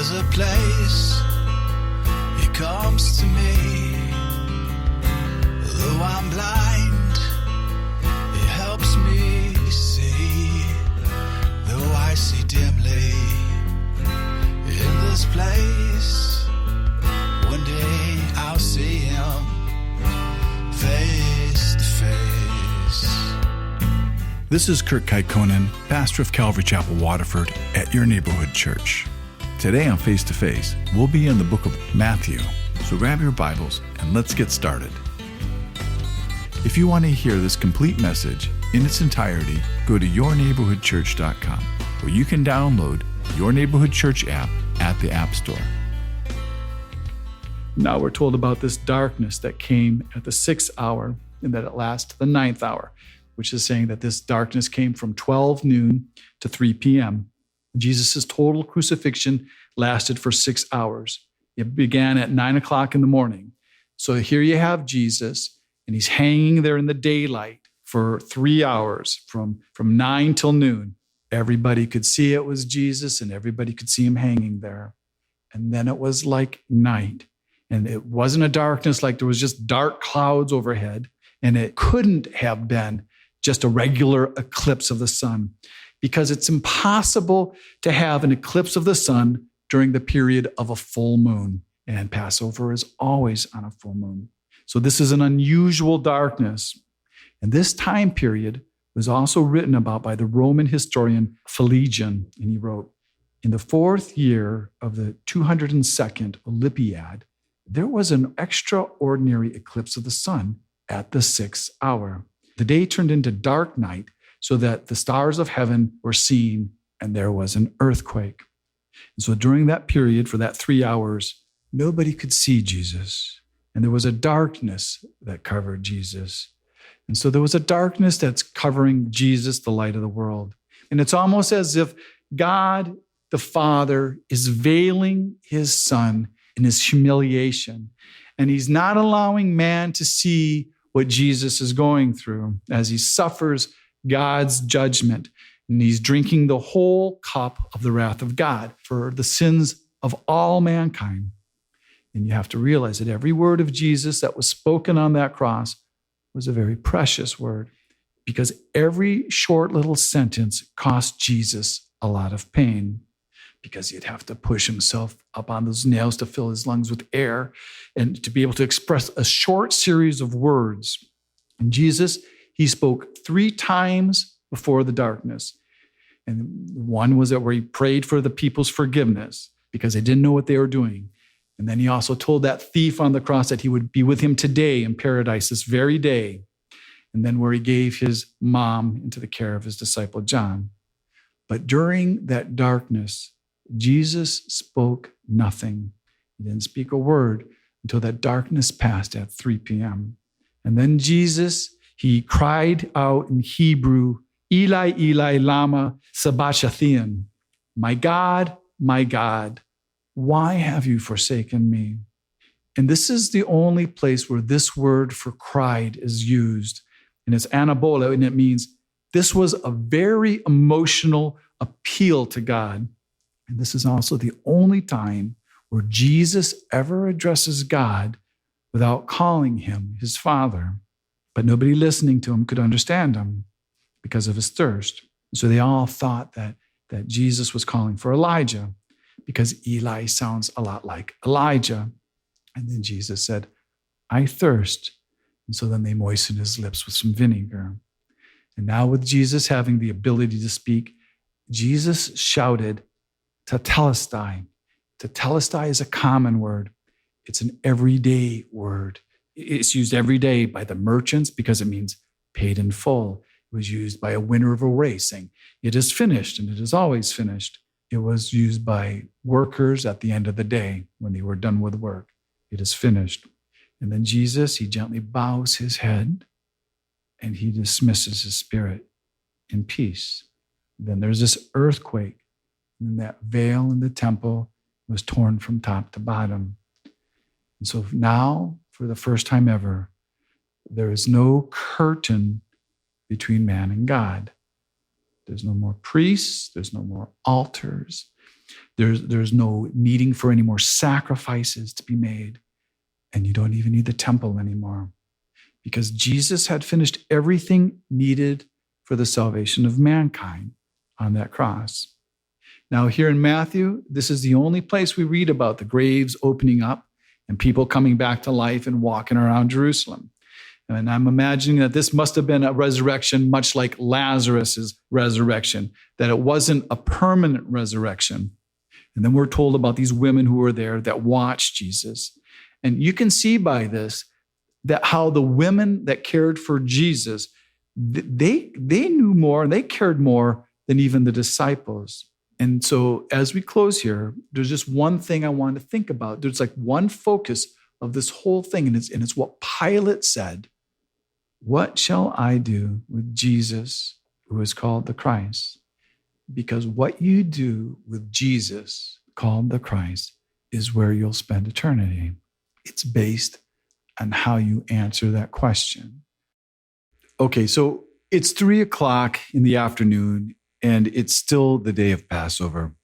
There's a place He comes to me. Though I'm blind, He helps me see. Though I see dimly in this place, one day I'll see Him face to face. This is Kurt Kaikkonen, pastor of Calvary Chapel, Waterford, at your neighborhood church. Today on Face to Face, we'll be in the book of Matthew. So grab your Bibles and let's get started. If you want to hear this complete message in its entirety, go to yourneighborhoodchurch.com, where you can download Your Neighborhood Church app at the App Store. Now we're told about this darkness that came at the 6th hour and that it lasts to the 9th hour, which is saying that this darkness came from 12 noon to 3 p.m. Jesus' total crucifixion lasted for 6 hours. It began at 9 o'clock in the morning. So here you have Jesus, and He's hanging there in the daylight for 3 hours, from 9 till noon. Everybody could see it was Jesus, and everybody could see Him hanging there. And then it was like night. And it wasn't a darkness like there was just dark clouds overhead. And it couldn't have been just a regular eclipse of the sun, because it's impossible to have an eclipse of the sun during the period of a full moon. And Passover is always on a full moon. So this is an unusual darkness. And this time period was also written about by the Roman historian Phlegon. And he wrote, in the 4th year of the 202nd Olympiad, there was an extraordinary eclipse of the sun at the 6th hour. The day turned into dark night so that the stars of heaven were seen, and there was an earthquake. And so during that period, for that 3 hours, nobody could see Jesus. And there was a darkness that covered Jesus. And so there was a darkness that's covering Jesus, the light of the world. And it's almost as if God, the Father, is veiling His Son in His humiliation. And He's not allowing man to see what Jesus is going through as He suffers God's judgment. And He's drinking the whole cup of the wrath of God for the sins of all mankind. And you have to realize that every word of Jesus that was spoken on that cross was a very precious word, because every short little sentence cost Jesus a lot of pain, because He'd have to push Himself up on those nails to fill His lungs with air and to be able to express a short series of words. And Jesus, He spoke 3 times before the darkness. And one was that where He prayed for the people's forgiveness because they didn't know what they were doing. And then He also told that thief on the cross that He would be with him today in paradise, this very day. And then where He gave His mom into the care of His disciple John. But during that darkness, Jesus spoke nothing. He didn't speak a word until that darkness passed at 3 p.m. And then Jesus, He cried out in Hebrew, Eli, Eli, lama sabachthani, my God, why have you forsaken me? And this is the only place where this word for cried is used. And it's anabola, and it means this was a very emotional appeal to God. And this is also the only time where Jesus ever addresses God without calling Him His Father. But nobody listening to Him could understand Him because of His thirst. So they all thought that Jesus was calling for Elijah, because Eli sounds a lot like Elijah. And then Jesus said, I thirst. And so then they moistened His lips with some vinegar. And now with Jesus having the ability to speak, Jesus shouted, Tetelestai. Tetelestai is a common word. It's an everyday word. It's used every day by the merchants because it means paid in full. It was used by a winner of a race saying, it is finished, and it is always finished. It was used by workers at the end of the day when they were done with work. It is finished. And then Jesus, He gently bows His head and He dismisses His spirit in peace. Then there's this earthquake, and that veil in the temple was torn from top to bottom. And so now, for the first time ever, there is no curtain between man and God. There's no more priests. There's no more altars. There's no needing for any more sacrifices to be made. And you don't even need the temple anymore, because Jesus had finished everything needed for the salvation of mankind on that cross. Now, here in Matthew, this is the only place we read about the graves opening up and people coming back to life and walking around Jerusalem. And I'm imagining that this must have been a resurrection much like Lazarus's resurrection, that it wasn't a permanent resurrection. And then we're told about these women who were there that watched Jesus. And you can see by this that how the women that cared for Jesus, they knew more and they cared more than even the disciples. And so as we close here, there's just one thing I want to think about. There's like one focus of this whole thing, and it's what Pilate said. What shall I do with Jesus, who is called the Christ? Because what you do with Jesus, called the Christ, is where you'll spend eternity. It's based on how you answer that question. Okay, so it's 3:00 in the afternoon, and it's still the day of Passover.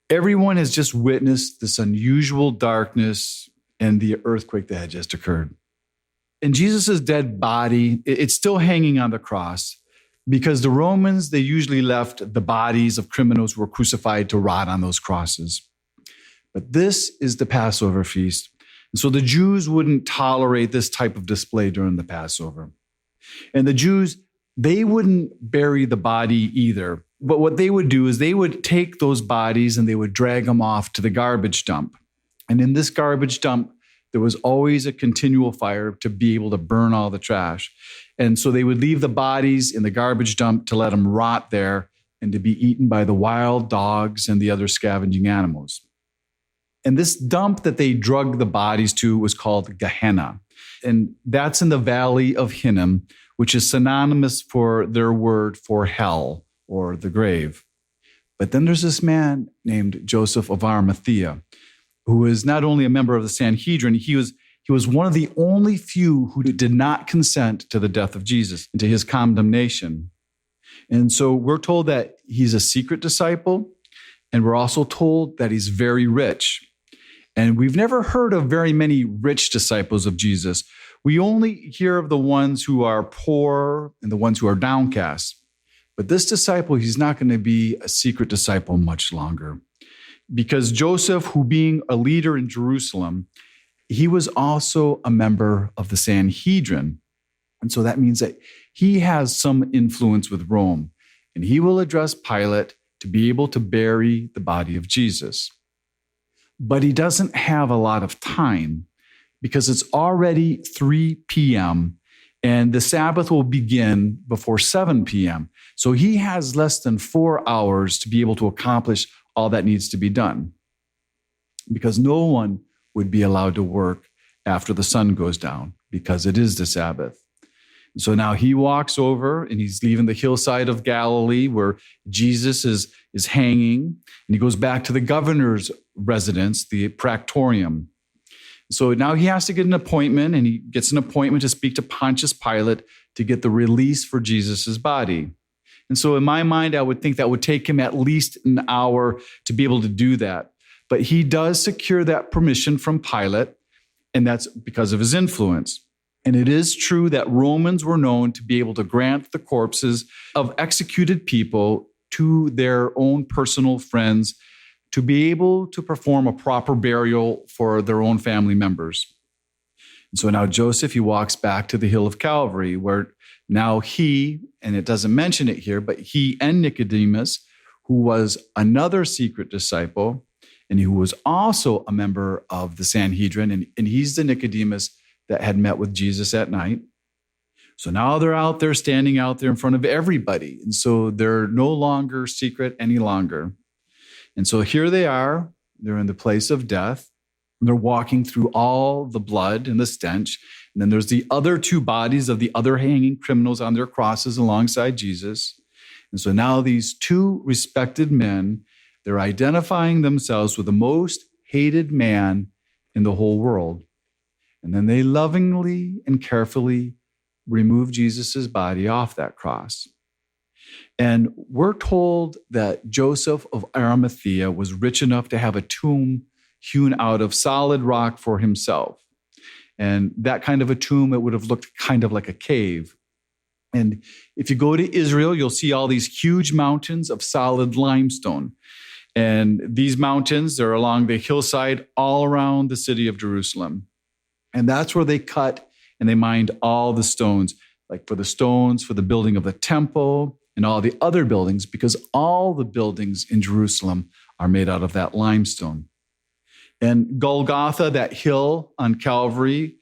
Everyone has just witnessed this unusual darkness and the earthquake that had just occurred. And Jesus' dead body, it's still hanging on the cross, because the Romans, they usually left the bodies of criminals who were crucified to rot on those crosses. But this is the Passover feast. And so the Jews wouldn't tolerate this type of display during the Passover. And the Jews, they wouldn't bury the body either. But what they would do is they would take those bodies and they would drag them off to the garbage dump. And in this garbage dump, there was always a continual fire to be able to burn all the trash. And so they would leave the bodies in the garbage dump to let them rot there and to be eaten by the wild dogs and the other scavenging animals. And this dump that they drug the bodies to was called Gehenna. And that's in the valley of Hinnom, which is synonymous for their word for hell or the grave. But then there's this man named Joseph of Arimathea, who is not only a member of the Sanhedrin, he was one of the only few who did not consent to the death of Jesus and to his condemnation. And so we're told that he's a secret disciple, and we're also told that he's very rich. And we've never heard of very many rich disciples of Jesus. We only hear of the ones who are poor and the ones who are downcast. But this disciple, he's not going to be a secret disciple much longer. Because Joseph, who being a leader in Jerusalem, he was also a member of the Sanhedrin. And so that means that he has some influence with Rome. And he will address Pilate to be able to bury the body of Jesus. But he doesn't have a lot of time, because it's already 3 p.m. and the Sabbath will begin before 7 p.m. So he has less than 4 hours to be able to accomplish all that needs to be done, because no one would be allowed to work after the sun goes down, because it is the Sabbath. So now he walks over and he's leaving the hillside of Galilee where Jesus is hanging, and he goes back to the governor's residence, the Praetorium. So now he has to get an appointment, and he gets an appointment to speak to Pontius Pilate to get the release for Jesus's body. And so in my mind, I would think that would take him at least an hour to be able to do that. But he does secure that permission from Pilate, and that's because of his influence. And it is true that Romans were known to be able to grant the corpses of executed people to their own personal friends to be able to perform a proper burial for their own family members. And so now Joseph, he walks back to the hill of Calvary, where now he, and it doesn't mention it here, but he and Nicodemus, who was another secret disciple, and who was also a member of the Sanhedrin, and he's the Nicodemus that had met with Jesus at night. So now they're out there, standing out there in front of everybody. And so they're no longer secret any longer. And so here they are, they're in the place of death. They're walking through all the blood and the stench. And then there's the other 2 bodies of the other hanging criminals on their crosses alongside Jesus. And so now these 2 respected men, they're identifying themselves with the most hated man in the whole world. And then they lovingly and carefully remove Jesus's body off that cross. And we're told that Joseph of Arimathea was rich enough to have a tomb hewn out of solid rock for himself. And that kind of a tomb, it would have looked kind of like a cave. And if you go to Israel, you'll see all these huge mountains of solid limestone. And these mountains, they're along the hillside all around the city of Jerusalem. And that's where they cut and they mined all the stones, like for the stones, for the building of the temple and all the other buildings, because all the buildings in Jerusalem are made out of that limestone. And Golgotha, that hill on Calvary,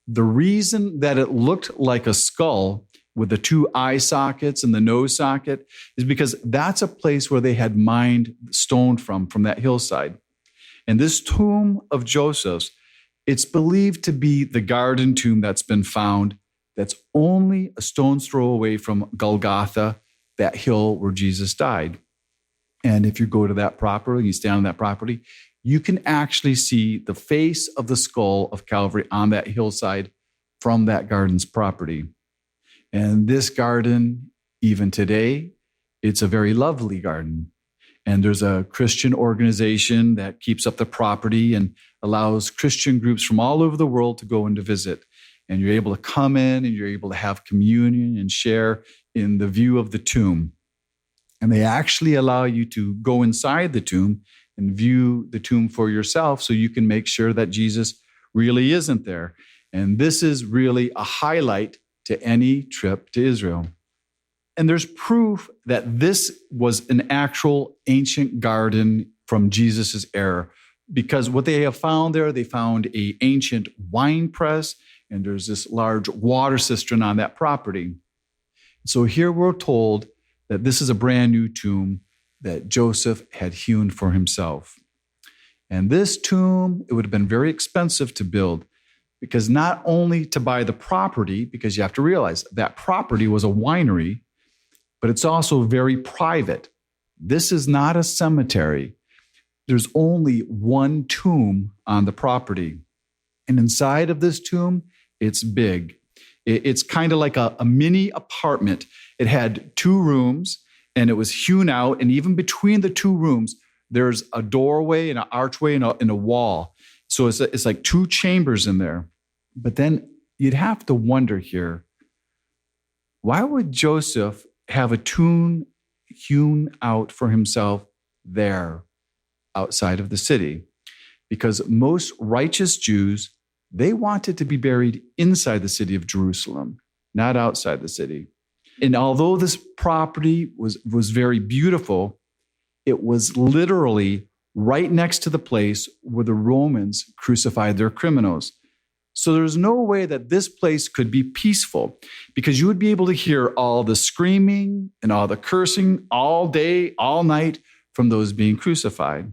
the reason that it looked like a skull with the two eye sockets and the nose socket is because that's a place where they had mined stone from that hillside. And this tomb of Joseph's, it's believed to be the garden tomb that's been found that's only a stone's throw away from Golgotha, that hill where Jesus died. And if you go to that property, you stand on that property, you can actually see the face of the skull of Calvary on that hillside from that garden's property. And this garden, even today, it's a very lovely garden. And there's a Christian organization that keeps up the property and allows Christian groups from all over the world to go and to visit. And you're able to come in and you're able to have communion and share in the view of the tomb. And they actually allow you to go inside the tomb and view the tomb for yourself so you can make sure that Jesus really isn't there. And this is really a highlight to any trip to Israel. And there's proof that this was an actual ancient garden from Jesus's era, because what they have found there, they found an ancient wine press, and there's this large water cistern on that property. So here we're told that this is a brand new tomb that Joseph had hewn for himself. And this tomb, it would have been very expensive to build, because not only to buy the property, because you have to realize that property was a winery, but it's also very private. This is not a cemetery. There's only one tomb on the property. And inside of this tomb, it's big. It's kind of like a mini apartment. It had 2 rooms, and it was hewn out. And even between the 2 rooms, there's a doorway and an archway and a wall. So it's like 2 chambers in there. But then you'd have to wonder here, why would Joseph have a tomb hewn out for himself there outside of the city? Because most righteous Jews, they wanted to be buried inside the city of Jerusalem, not outside the city. And although this property was very beautiful, it was literally right next to the place where the Romans crucified their criminals. So there's no way that this place could be peaceful, because you would be able to hear all the screaming and all the cursing all day, all night from those being crucified.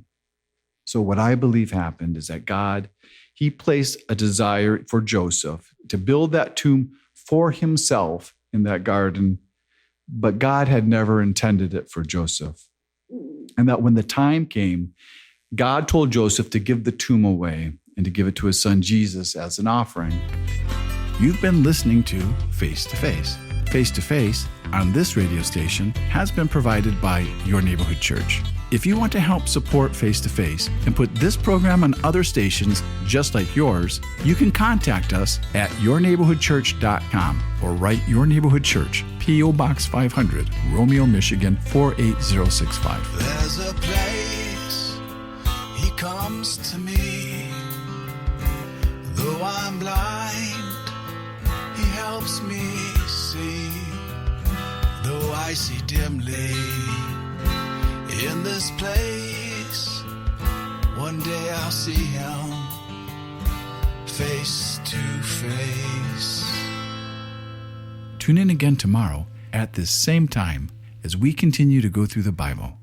So what I believe happened is that God, he placed a desire for Joseph to build that tomb for himself in that garden, but God had never intended it for Joseph. And that when the time came, God told Joseph to give the tomb away and to give it to his son Jesus as an offering. You've been listening to Face to Face. Face to Face on this radio station has been provided by Your Neighborhood Church. If you want to help support Face to Face and put this program on other stations just like yours, you can contact us at yourneighborhoodchurch.com or write Your Neighborhood Church, P.O. Box 500, Romeo, Michigan 48065. There's a place he comes to me. Though I'm blind, he helps me see. Though I see dimly in this place, one day I'll see him face to face. Tune in again tomorrow at this same time as we continue to go through the Bible.